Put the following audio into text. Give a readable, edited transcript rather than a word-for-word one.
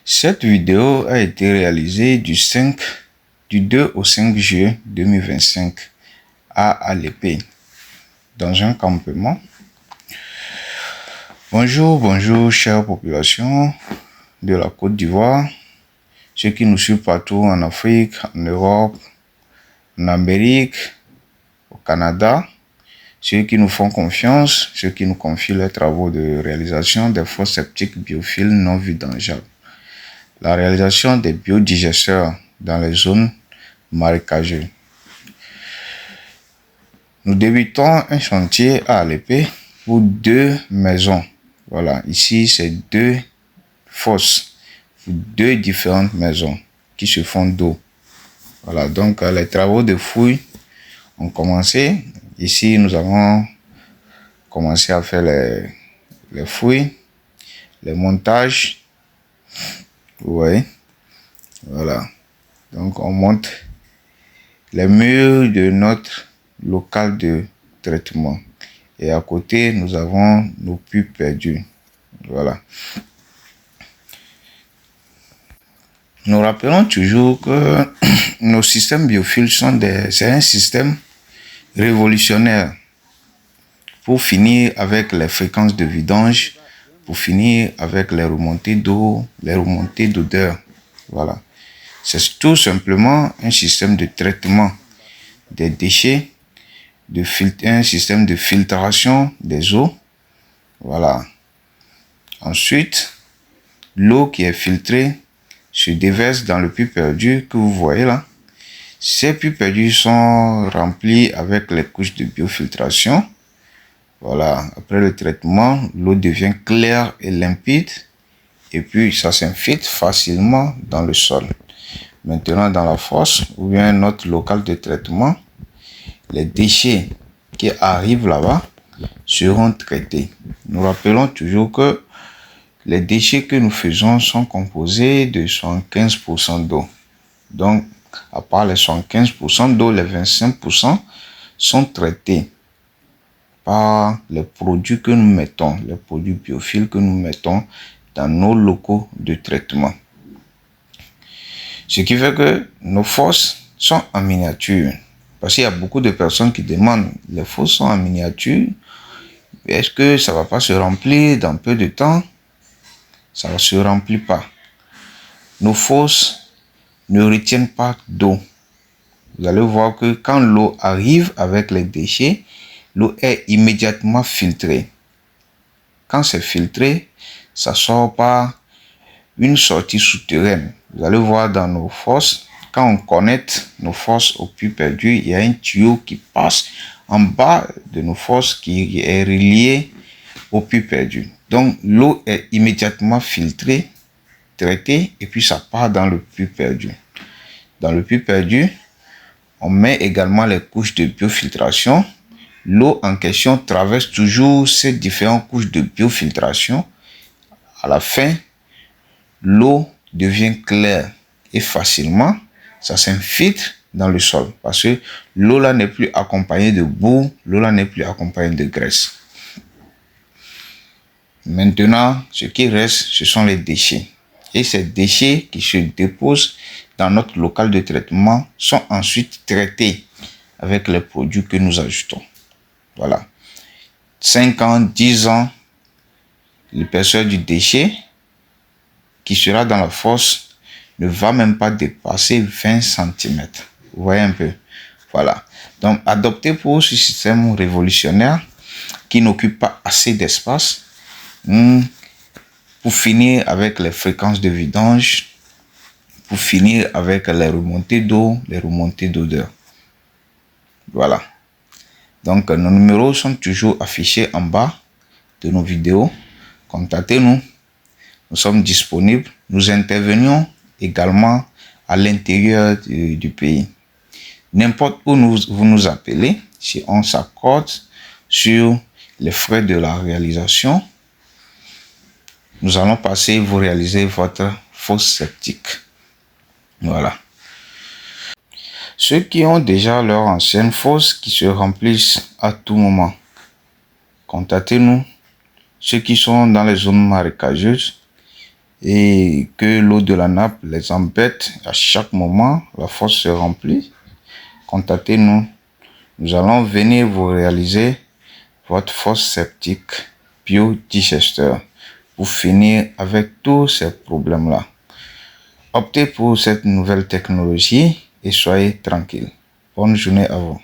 Cette vidéo a été réalisée du 2 au 5 juillet 2025 à Alépé, dans un campement. Bonjour, chère population de la Côte d'Ivoire, ceux qui nous suivent partout en Afrique, en Europe, en Amérique, au Canada, ceux qui nous font confiance, ceux qui nous confient les travaux de réalisation des fosses septiques biophiles non vidangeables. La réalisation des biodigesteurs dans les zones marécageuses. Nous débutons un chantier à Alépé pour 2 maisons. Voilà, ici c'est 2 fosses pour 2 différentes maisons qui se font d'eau. Voilà, donc les travaux de fouilles ont commencé. Ici, nous avons commencé à faire les fouilles, les montages. Vous voyez, voilà. Donc, on monte les murs de notre local de traitement. Et à côté, nous avons nos puits perdus. Voilà. Nous rappelons toujours que nos systèmes biophiles c'est un système révolutionnaire pour finir avec les fréquences de vidange, pour finir avec les remontées d'eau, les remontées d'odeur. Voilà. C'est tout simplement un système de traitement des déchets, un système de filtration des eaux. Voilà. Ensuite, l'eau qui est filtrée se déverse dans le puits perdu que vous voyez là. Ces puits perdus sont remplis avec les couches de biofiltration. Voilà, après le traitement, l'eau devient claire et limpide et puis ça s'infiltre facilement dans le sol. Maintenant, dans la fosse ou bien notre local de traitement, les déchets qui arrivent là-bas seront traités. Nous rappelons toujours que les déchets que nous faisons sont composés de 75% d'eau. Donc, à part les 75% d'eau, les 25% sont traités par les produits que nous mettons, les produits biophiles que nous mettons dans nos locaux de traitement. Ce qui fait que nos fosses sont en miniature. Parce qu'il y a beaucoup de personnes qui demandent, les fosses sont en miniature, est-ce que ça ne va pas se remplir dans peu de temps? Ça ne se remplit pas. Nos fosses ne retiennent pas d'eau. Vous allez voir que quand l'eau arrive avec les déchets, l'eau est immédiatement filtrée. Quand c'est filtré, ça sort par une sortie souterraine. Vous allez voir dans nos fosses, quand on connecte nos fosses au puits perdu, il y a un tuyau qui passe en bas de nos fosses qui est relié au puits perdu. Donc l'eau est immédiatement filtrée, traitée et puis ça part dans le puits perdu. Dans le puits perdu, on met également les couches de biofiltration. L'eau en question traverse toujours ces différentes couches de biofiltration. À la fin, l'eau devient claire et facilement, ça s'infiltre dans le sol parce que l'eau là n'est plus accompagnée de boue, l'eau là n'est plus accompagnée de graisse. Maintenant, ce qui reste, ce sont les déchets. Et ces déchets qui se déposent dans notre local de traitement sont ensuite traités avec les produits que nous ajoutons. Voilà. 5 ans, 10 ans, l'épaisseur du déchet qui sera dans la fosse ne va même pas dépasser 20 cm. Vous voyez un peu. Voilà. Donc, adopté pour ce système révolutionnaire qui n'occupe pas assez d'espace pour finir avec les fréquences de vidange, pour finir avec les remontées d'eau, les remontées d'odeur. Voilà. Donc, nos numéros sont toujours affichés en bas de nos vidéos. Contactez-nous. Nous sommes disponibles. Nous intervenions également à l'intérieur du pays. N'importe où vous nous appelez, si on s'accorde sur les frais de la réalisation, nous allons passer vous réaliser votre fosse septique. Voilà. Ceux qui ont déjà leur ancienne fosse qui se remplissent à tout moment, contactez-nous. Ceux qui sont dans les zones marécageuses, et que l'eau de la nappe les embête à chaque moment, la fosse se remplit, contactez-nous. Nous allons venir vous réaliser votre fosse septique biodigesteur pour finir avec tous ces problèmes-là. Optez pour cette nouvelle technologie et soyez tranquille. Bonne journée à vous.